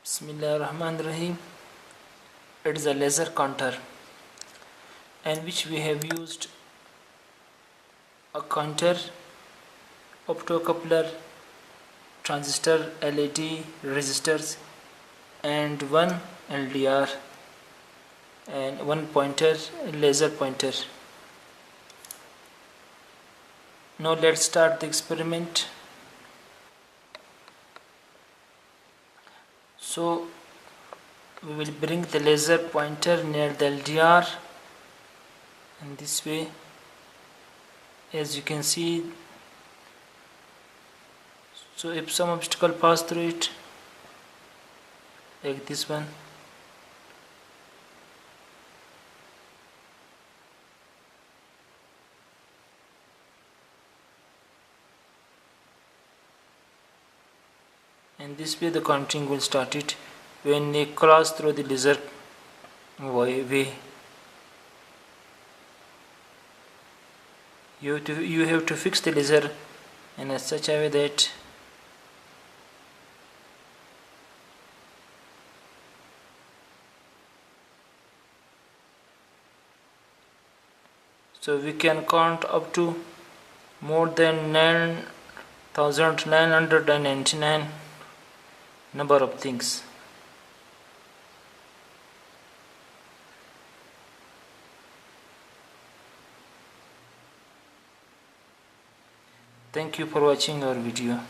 Bismillahirrahmanirrahim. It is a laser counter, in which we have used a counter, optocoupler, transistor, LED, resistors, and one LDR and one pointer, laser pointer. Now let's start the experiment. So we will bring the laser pointer near the LDR in this way. As you can see, so if some obstacle pass through it, like this one, and this way the counting will start it when they cross through the laser way. You have to fix the laser in such a way that so we can count up to more than 9,999 number of things. Thank you for watching our video.